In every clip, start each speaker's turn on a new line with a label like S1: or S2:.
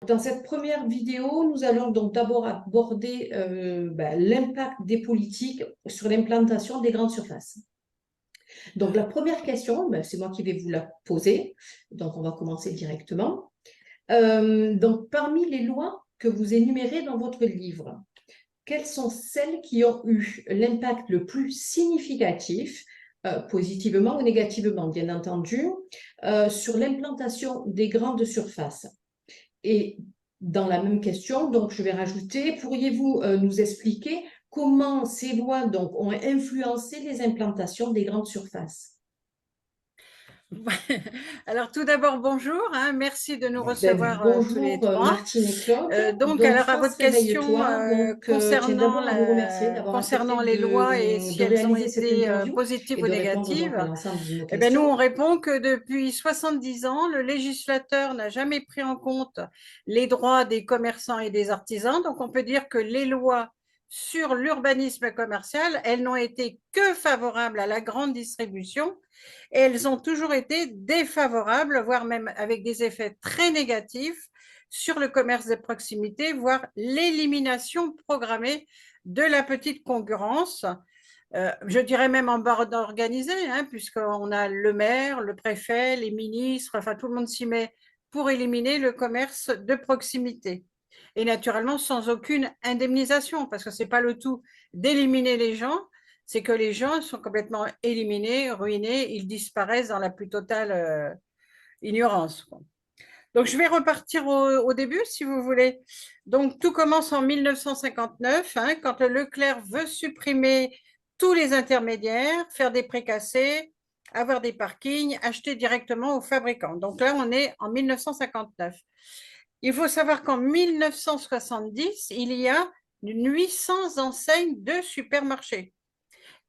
S1: dans cette première vidéo, nous allons donc d'abord aborder l'impact des politiques sur l'implantation des grandes surfaces. Donc, la première question, c'est moi qui vais vous la poser. Donc, on va commencer directement. Donc, parmi les lois que vous énumérez dans votre livre, quelles sont celles qui ont eu l'impact le plus significatif, positivement ou négativement, bien entendu, sur l'implantation des grandes surfaces? Et dans la même question, donc je vais rajouter, pourriez-vous nous expliquer comment ces lois donc, ont influencé les implantations des grandes surfaces?
S2: Alors, tout d'abord, bonjour, hein, merci de nous recevoir tous les
S1: Bonjour
S2: trois.
S1: Martine et Claude. Donc
S2: Alors, à
S1: France
S2: votre question
S1: Réveille-toi. Donc je tiens
S2: concernant,
S1: d'abord à vous remercier d'avoir accepté
S2: concernant les lois et si
S1: de
S2: elles ont
S1: réaliser cette
S2: été
S1: interview
S2: positives
S1: et
S2: ou
S1: de répondre donc à
S2: négatives,
S1: l'ensemble de nos
S2: eh bien, nous,
S1: questions.
S2: on répond que depuis 70 ans, le législateur n'a jamais pris en compte les droits des commerçants et des artisans. Donc, on peut dire que les lois sur l'urbanisme commercial, elles n'ont été que favorables à la grande distribution et elles ont toujours été défavorables, voire même avec des effets très négatifs sur le commerce de proximité, voire l'élimination programmée de la petite concurrence. Je dirais même en bande organisée, hein, puisqu'on a le maire, le préfet, les ministres, enfin tout le monde s'y met pour éliminer le commerce de proximité. Et naturellement, sans aucune indemnisation, parce que ce n'est pas le tout d'éliminer les gens, c'est que les gens sont complètement éliminés, ruinés, ils disparaissent dans la plus totale ignorance. Donc, je vais repartir au début, si vous voulez. Donc, tout commence en 1959, hein, quand Leclerc veut supprimer tous les intermédiaires, faire des précassés, avoir des parkings, acheter directement aux fabricants. Donc là, on est en 1959. Il faut savoir qu'en 1970, il y a 800 enseignes de supermarchés.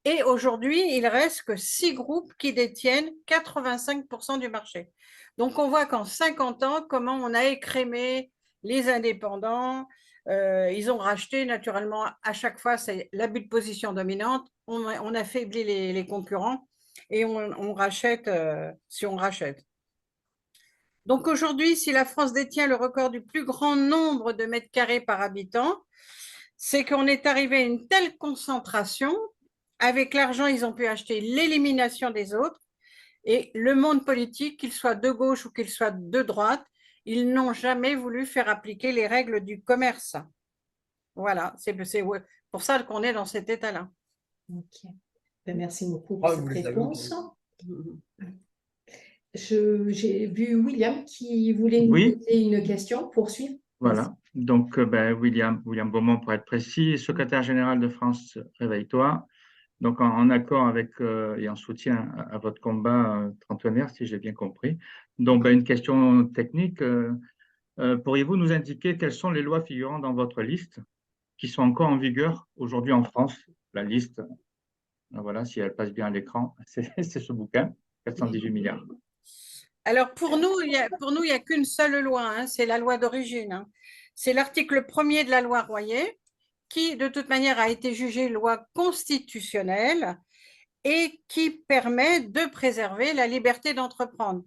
S2: Et aujourd'hui, il reste que 6 groupes qui détiennent 85% du marché. Donc, on voit qu'en 50 ans, comment on a écrémé les indépendants. Ils ont racheté naturellement à chaque fois, c'est l'abus de position dominante. On affaiblit les concurrents et on rachète si on rachète. Donc aujourd'hui, si la France détient le record du plus grand nombre de mètres carrés par habitant, c'est qu'on est arrivé à une telle concentration. Avec l'argent, ils ont pu acheter l'élimination des autres. Et le monde politique, qu'il soit de gauche ou qu'il soit de droite, ils n'ont jamais voulu faire appliquer les règles du commerce. Voilà, c'est pour ça qu'on est dans cet état-là.
S1: Ok. Merci beaucoup pour cette réponse. J'ai vu William qui voulait nous
S3: Oui,
S1: poser une question. Poursuivre.
S3: voilà. Donc, William Beaumont, pour être précis, secrétaire général de France Réveille-toi. Donc, en accord avec et en soutien à votre combat trentenaire, si j'ai bien compris. Donc, une question technique. Pourriez-vous nous indiquer quelles sont les lois figurant dans votre liste qui sont encore en vigueur aujourd'hui en France? La liste, voilà, si elle passe bien à l'écran, c'est ce bouquin, 418 milliards.
S2: Alors, pour nous, il n'y a qu'une seule loi, hein, c'est la loi d'origine. Hein. C'est l'article 1er de la loi Royer, qui, de toute manière, a été jugée loi constitutionnelle et qui permet de préserver la liberté d'entreprendre.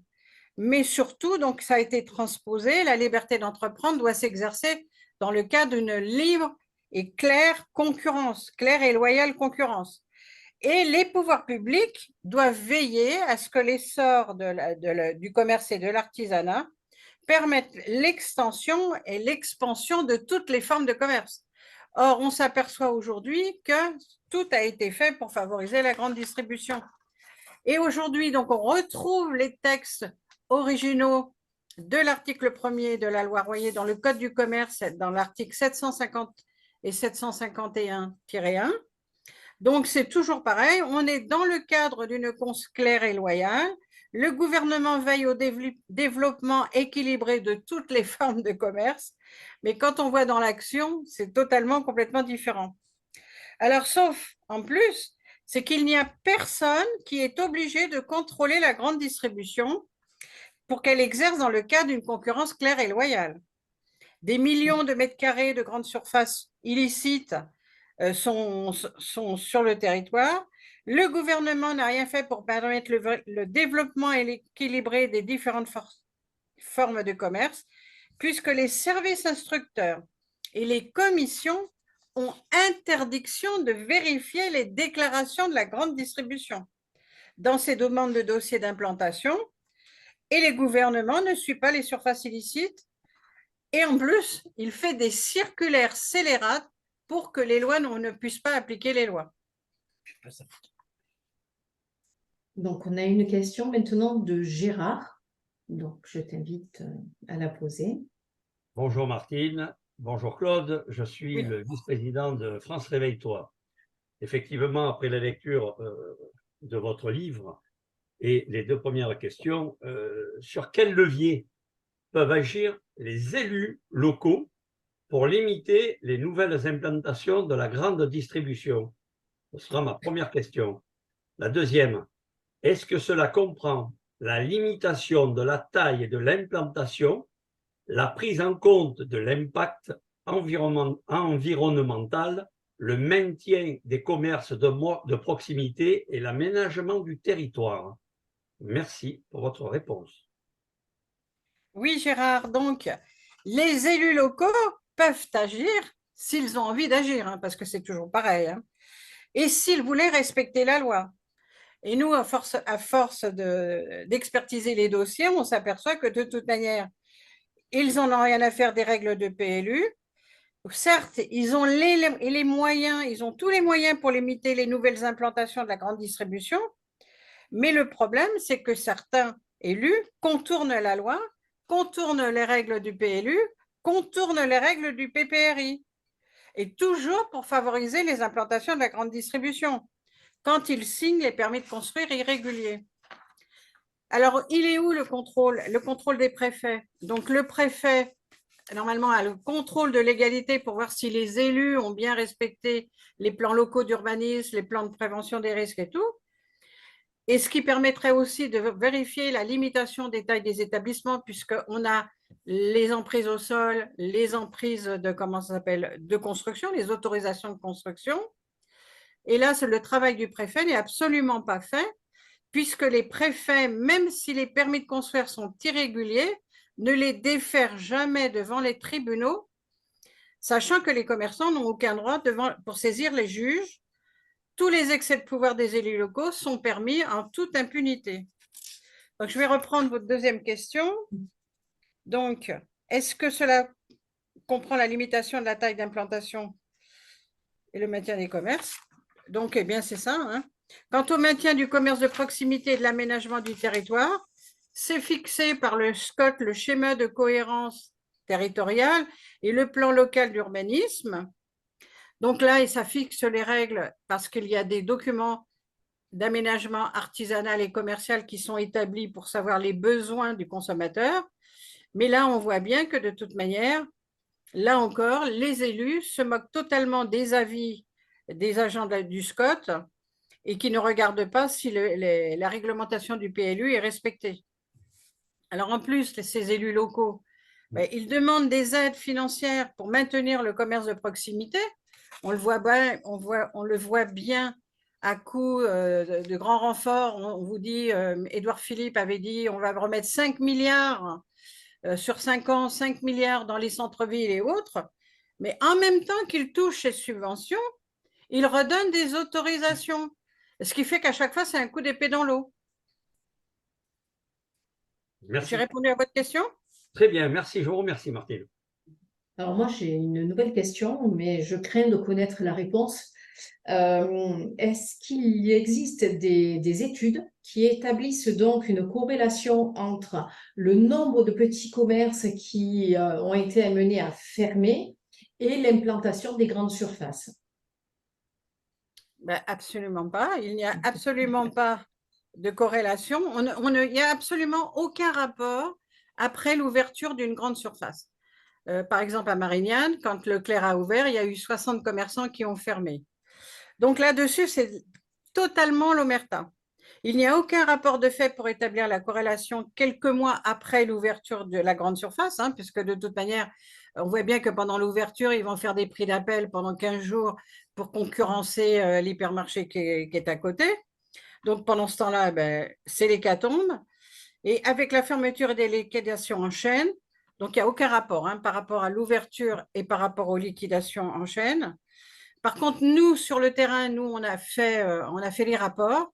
S2: Mais surtout, donc, ça a été transposé, la liberté d'entreprendre doit s'exercer dans le cadre d'une libre et claire concurrence, claire et loyale concurrence. Et les pouvoirs publics doivent veiller à ce que l'essor du commerce et de l'artisanat permettent l'extension et l'expansion de toutes les formes de commerce. Or, on s'aperçoit aujourd'hui que tout a été fait pour favoriser la grande distribution. Et aujourd'hui, donc, on retrouve les textes originaux de l'article 1er de la loi Royer dans le Code du commerce, dans l'article 750 et 751-1. Donc, c'est toujours pareil, on est dans le cadre d'une cons claire et loyale. Le gouvernement veille au développement équilibré de toutes les formes de commerce, mais quand on voit dans l'action, c'est totalement, complètement différent. Alors, sauf en plus, c'est qu'il n'y a personne qui est obligé de contrôler la grande distribution pour qu'elle exerce dans le cadre d'une concurrence claire et loyale. Des millions de mètres carrés de grandes surfaces illicites sont sur le territoire. Le gouvernement n'a rien fait pour permettre le développement équilibré des différentes formes de commerce, puisque les services instructeurs et les commissions ont interdiction de vérifier les déclarations de la grande distribution dans ces demandes de dossiers d'implantation, et les gouvernements ne suivent pas les surfaces illicites. Et en plus, il fait des circulaires scélérates pour que les lois ne puissent pas appliquer les lois.
S1: Donc, on a une question maintenant de Gérard. Donc, je t'invite à la poser.
S4: Bonjour Martine, bonjour Claude, je suis
S2: Oui.
S4: le vice-président de France Réveille-toi. Effectivement, après la lecture de votre livre et les deux premières questions, sur quel levier peuvent agir les élus locaux pour limiter les nouvelles implantations de la grande distribution? Ce sera ma première question. La deuxième, est-ce que cela comprend la limitation de la taille de l'implantation, la prise en compte de l'impact environnemental, le maintien des commerces de proximité et l'aménagement du territoire? Merci pour votre réponse.
S2: Oui, Gérard, donc les élus locaux peuvent agir s'ils ont envie d'agir, hein, parce que c'est toujours pareil, hein, et s'ils voulaient respecter la loi. Et nous, à force d'expertiser les dossiers, on s'aperçoit que de toute manière, ils n'en ont rien à faire des règles de PLU. Certes, ils ont les moyens, ils ont tous les moyens pour limiter les nouvelles implantations de la grande distribution, mais le problème, c'est que certains élus contournent la loi, contournent les règles du PLU, contournent les règles du PPRI, et toujours pour favoriser les implantations de la grande distribution, quand ils signent les permis de construire irréguliers. Alors, il est où le contrôle? Le contrôle des préfets. Donc, le préfet, normalement, a le contrôle de légalité pour voir si les élus ont bien respecté les plans locaux d'urbanisme, les plans de prévention des risques et tout. Et ce qui permettrait aussi de vérifier la limitation des tailles des établissements, puisqu'on a les emprises au sol, les emprises de construction, les autorisations de construction. Et là, le travail du préfet n'est absolument pas fait, puisque les préfets, même si les permis de construire sont irréguliers, ne les défèrent jamais devant les tribunaux, sachant que les commerçants n'ont aucun droit pour saisir les juges. Tous les excès de pouvoir des élus locaux sont permis en toute impunité. Donc, je vais reprendre votre deuxième question. Donc, est-ce que cela comprend la limitation de la taille d'implantation et le maintien des commerces? Donc, eh bien, c'est ça, hein. Quant au maintien du commerce de proximité et de l'aménagement du territoire, c'est fixé par le SCOT, le schéma de cohérence territoriale et le plan local d'urbanisme. Donc là, ça fixe les règles parce qu'il y a des documents d'aménagement artisanal et commercial qui sont établis pour savoir les besoins du consommateur. Mais là, on voit bien que de toute manière, là encore, les élus se moquent totalement des avis des agents du SCOT et qui ne regardent pas si la réglementation du PLU est respectée. Alors en plus, ces élus locaux, ils demandent des aides financières pour maintenir le commerce de proximité. On le voit bien à coup de grands renforts. On vous dit, Édouard Philippe avait dit, on va remettre 5 milliards sur 5 ans, 5 milliards dans les centres-villes et autres. Mais en même temps qu'il touche ces subventions, il redonne des autorisations. Ce qui fait qu'à chaque fois, c'est un coup d'épée dans l'eau. J'ai répondu à votre question?
S4: Très bien, merci. Je vous remercie, Martine.
S1: Alors moi, j'ai une nouvelle question, mais je crains de connaître la réponse. Est-ce qu'il existe des études qui établissent donc une corrélation entre le nombre de petits commerces qui ont été amenés à fermer et l'implantation des grandes surfaces?
S2: Absolument pas. Il n'y a absolument pas de corrélation. Il n'y a absolument aucun rapport après l'ouverture d'une grande surface. Par exemple, à Marignane, quand Leclerc a ouvert, il y a eu 60 commerçants qui ont fermé. Donc là-dessus, c'est totalement l'omerta. Il n'y a aucun rapport de fait pour établir la corrélation quelques mois après l'ouverture de la grande surface, hein, puisque de toute manière, on voit bien que pendant l'ouverture, ils vont faire des prix d'appel pendant 15 jours pour concurrencer l'hypermarché qui est à côté. Donc pendant ce temps-là, c'est l'hécatombe. Et avec la fermeture des liquidations en chaîne, Donc, il n'y a aucun rapport hein, par rapport à l'ouverture et par rapport aux liquidations en chaîne. Par contre, nous, sur le terrain, nous, on a fait les rapports.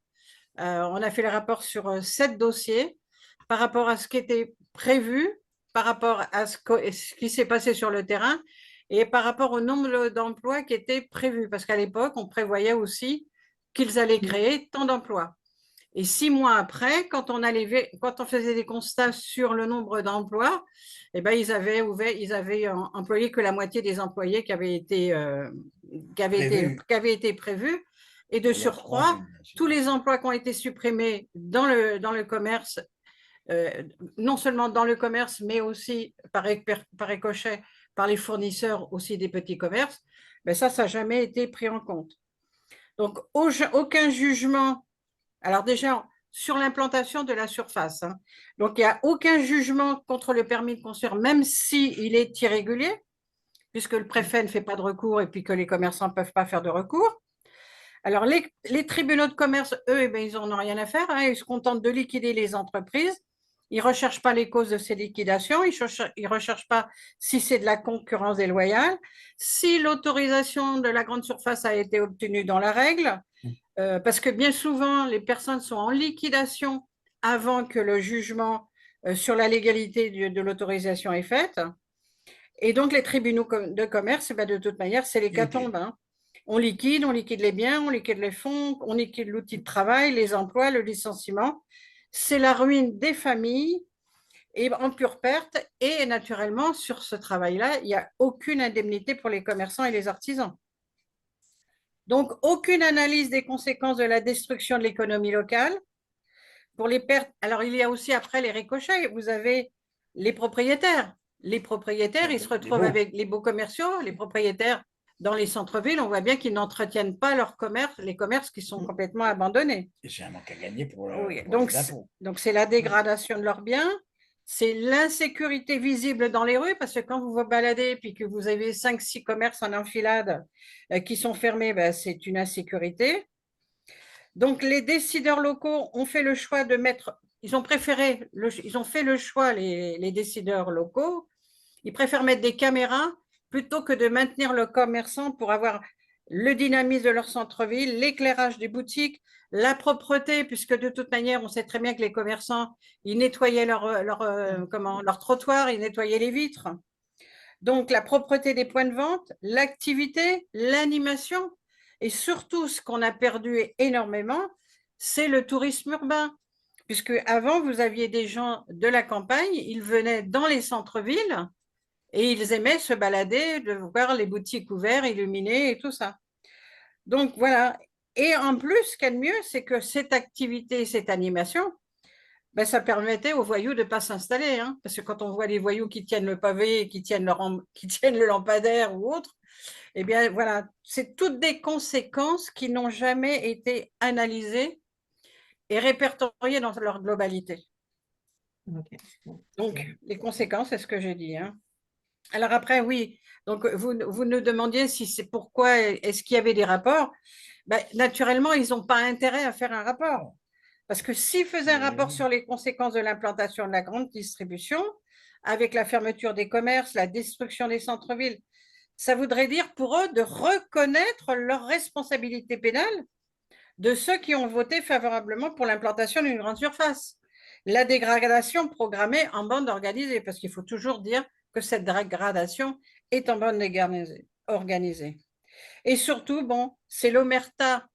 S2: On a fait les rapports sur 7 dossiers par rapport à ce qui était prévu, par rapport à ce qui s'est passé sur le terrain et par rapport au nombre d'emplois qui étaient prévus. Parce qu'à l'époque, on prévoyait aussi qu'ils allaient créer tant d'emplois. Et 6 mois après, quand on faisait des constats sur le nombre d'emplois, eh ben, ils avaient employé que la moitié des employés qui avaient été prévus. Et de surcroît, tous les emplois qui ont été supprimés dans le commerce, non seulement dans le commerce, mais aussi par ricochet par les fournisseurs aussi des petits commerces, ben ça n'a jamais été pris en compte. Donc, aucun jugement. Alors déjà, sur l'implantation de la surface, hein. Donc il n'y a aucun jugement contre le permis de construire, même s'il est irrégulier, puisque le préfet ne fait pas de recours et puis que les commerçants ne peuvent pas faire de recours. Alors les tribunaux de commerce, eux, eh bien, ils n'en ont rien à faire, hein. Ils se contentent de liquider les entreprises. Ils ne recherchent pas les causes de ces liquidations, ils ne recherchent pas si c'est de la concurrence déloyale, si l'autorisation de la grande surface a été obtenue dans la règle, parce que bien souvent, les personnes sont en liquidation avant que le jugement sur la légalité de l'autorisation est fait. Et donc, les tribunaux de commerce, ben, de toute manière, c'est l'hécatombe. Hein. On liquide les biens, on liquide les fonds, on liquide l'outil de travail, les emplois, le licenciement. C'est la ruine des familles et en pure perte. Et naturellement, sur ce travail-là, il n'y a aucune indemnité pour les commerçants et les artisans. Donc, aucune analyse des conséquences de la destruction de l'économie locale. Pour les pertes, alors il y a aussi après les ricochets, vous avez les propriétaires. Les propriétaires, ils se retrouvent avec les beaux commerciaux, les propriétaires dans les centres-villes, on voit bien qu'ils n'entretiennent pas leur commerce, les commerces qui sont complètement abandonnés.
S5: Et c'est un manque à gagner pour,
S2: oui.
S5: pour
S2: donc,
S5: les impôts.
S2: Donc, c'est la dégradation de leurs biens, c'est l'insécurité visible dans les rues, parce que quand vous vous baladez et que vous avez 5-6 commerces en enfilade qui sont fermés, ben, c'est une insécurité. Donc, les décideurs locaux ont fait le choix de mettre, ils ont fait le choix, les décideurs locaux, ils préfèrent mettre des caméras plutôt que de maintenir le commerçant pour avoir le dynamisme de leur centre-ville, l'éclairage des boutiques, la propreté, puisque de toute manière, on sait très bien que les commerçants, ils nettoyaient leur trottoir, ils nettoyaient les vitres. Donc, la propreté des points de vente, l'activité, l'animation, et surtout, ce qu'on a perdu énormément, c'est le tourisme urbain. Puisque avant, vous aviez des gens de la campagne, ils venaient dans les centres-villes et ils aimaient se balader, de voir les boutiques ouvertes, illuminées et tout ça. Donc, voilà. Et en plus, ce qu'il y a de mieux, c'est que cette activité, cette animation, ben, ça permettait aux voyous de ne pas s'installer. Hein, parce que quand on voit les voyous qui tiennent le pavé, qui tiennent le lampadaire ou autre, eh bien, voilà, c'est toutes des conséquences qui n'ont jamais été analysées et répertoriées dans leur globalité.
S1: Okay.
S2: Donc, les conséquences, c'est ce que j'ai dit. Hein. Alors après, oui, donc vous nous demandiez si c'est pourquoi est-ce qu'il y avait des rapports. Ben, naturellement, ils n'ont pas intérêt à faire un rapport. Parce que s'ils faisaient un rapport sur les conséquences de l'implantation de la grande distribution, avec la fermeture des commerces, la destruction des centres-villes, ça voudrait dire pour eux de reconnaître leur responsabilité pénale de ceux qui ont voté favorablement pour l'implantation d'une grande surface. La dégradation programmée en bande organisée, parce qu'il faut toujours dire que cette dégradation est en bande organisée. Et surtout, bon, c'est l'omerta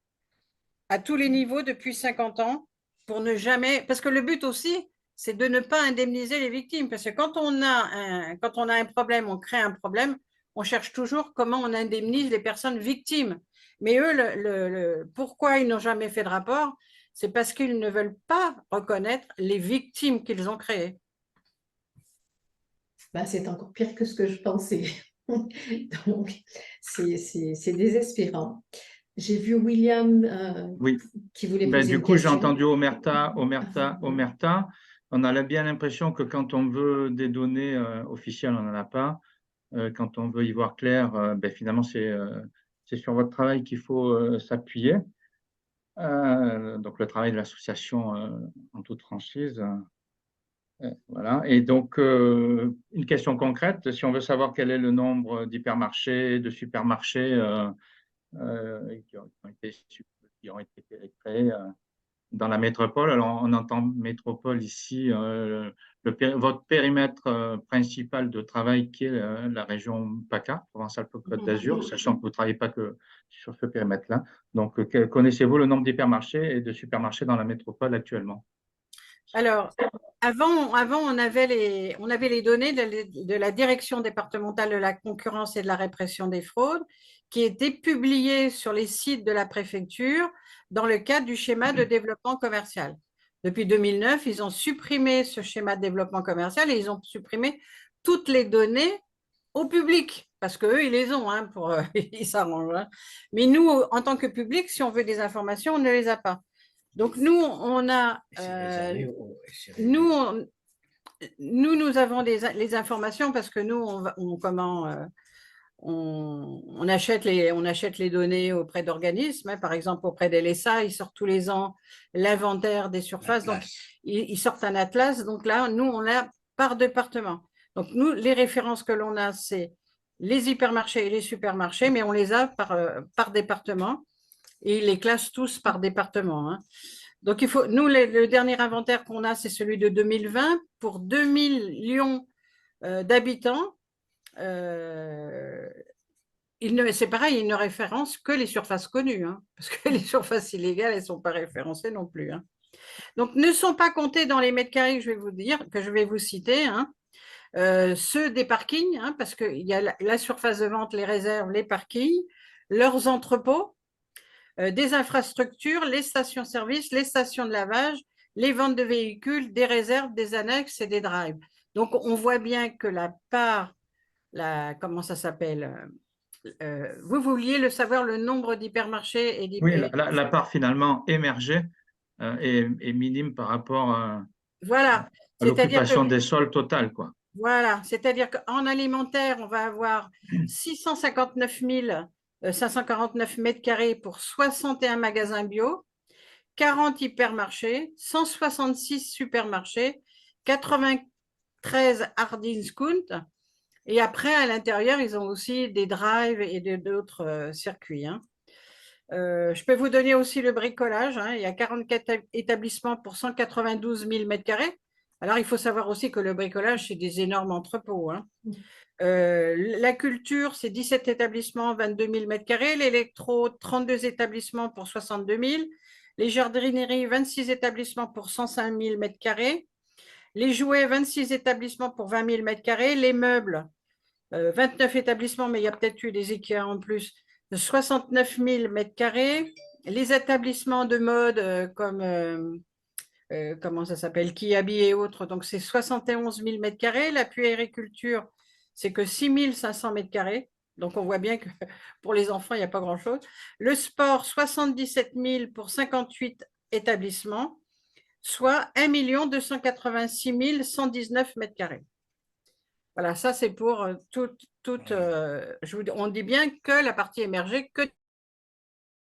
S2: à tous les niveaux depuis 50 ans pour ne jamais… Parce que le but aussi, c'est de ne pas indemniser les victimes. Parce que quand on a un problème, on crée un problème, on cherche toujours comment on indemnise les personnes victimes. Mais eux, pourquoi ils n'ont jamais fait de rapport? C'est parce qu'ils ne veulent pas reconnaître les victimes qu'ils ont créées.
S1: Ben, c'est encore pire que ce que je pensais. Donc, c'est désespérant. J'ai vu William
S3: Oui.
S1: qui voulait
S3: Ben,
S1: poser
S3: du
S1: une
S3: coup, j'ai
S1: question.
S3: entendu Omerta. On a bien l'impression que quand on veut des données officielles, on n'en a pas. Quand on veut y voir clair, ben, finalement, c'est sur votre travail qu'il faut s'appuyer. Donc, le travail de l'association en toute franchise. Voilà. Et donc, une question concrète, si on veut savoir quel est le nombre d'hypermarchés, de supermarchés qui ont été créés dans la métropole. Alors, on entend métropole ici, votre périmètre principal de travail qui est la région PACA, Provence-Alpes-Côte d'Azur, sachant que vous ne travaillez pas que sur ce périmètre-là. Donc, connaissez-vous le nombre d'hypermarchés et de supermarchés dans la métropole actuellement?
S2: Alors, avant on avait les données de la Direction départementale de la concurrence et de la répression des fraudes qui étaient publiées sur les sites de la préfecture dans le cadre du schéma de développement commercial. Depuis 2009, ils ont supprimé ce schéma de développement commercial et ils ont supprimé toutes les données au public, parce qu'eux, ils les ont, hein, ils s'arrangent. Hein. Mais nous, en tant que public, si on veut des informations, on ne les a pas. Donc, nous, on a. Nous avons les informations parce que nous, on achète les données auprès d'organismes. Hein. Par exemple, auprès d'LSA, ils sortent tous les ans l'inventaire des surfaces. Donc, ils sortent un atlas. Donc là, nous, on l'a par département. Donc, nous, les références que l'on a, c'est les hypermarchés et les supermarchés, mais on les a par département et ils les classent tous par département. Hein. Donc, nous, le dernier inventaire qu'on a, c'est celui de 2020 pour 2 millions d'habitants. C'est pareil, ils ne référencent que les surfaces connues, hein, parce que les surfaces illégales, elles ne sont pas référencées non plus. Hein. Donc, ne sont pas comptés dans les mètres carrés que je vais vous dire, que je vais vous citer, hein, ceux des parkings, hein, parce qu'il y a la surface de vente, les réserves, les parkings, leurs entrepôts, des infrastructures, les stations-service, les stations de lavage, les ventes de véhicules, des réserves, des annexes et des drives. Donc, on voit bien que la part, comment ça s'appelle vous vouliez le savoir, le nombre d'hypermarchés et
S3: Oui, la part finalement émergée est minime par rapport
S2: voilà.
S3: à l'occupation des sols totales, quoi.
S2: Voilà, c'est-à-dire qu'en alimentaire, on va avoir 659 549 mètres carrés pour 61 magasins bio, 40 hypermarchés, 166 supermarchés, 93 hard discount. Et après, à l'intérieur, ils ont aussi des drives et d'autres circuits. Hein. Je peux vous donner aussi le bricolage. Hein. Il y a 44 établissements pour 192 000 mètres carrés. Alors, il faut savoir aussi que le bricolage, c'est des énormes entrepôts. Hein. La culture, c'est 17 établissements, 22 000 mètres carrés. L'électro, 32 établissements pour 62 000. Les jardineries, 26 établissements pour 105 000 mètres carrés. Les jouets, 26 établissements pour 20 000 mètres carrés. Les meubles, 29 établissements, mais il y a peut-être eu des Ikea en plus, 69 000 mètres carrés. Les établissements de mode comme, comment ça s'appelle, Kiabi et autres, donc c'est 71 000 mètres carrés. La puériculture, c'est que 6 500 mètres carrés. Donc, on voit bien que pour les enfants, il n'y a pas grand-chose. Le sport, 77 000 pour 58 établissements, soit 1 286 119 mètres carrés. Voilà, ça c'est pour on dit bien que la partie émergée, que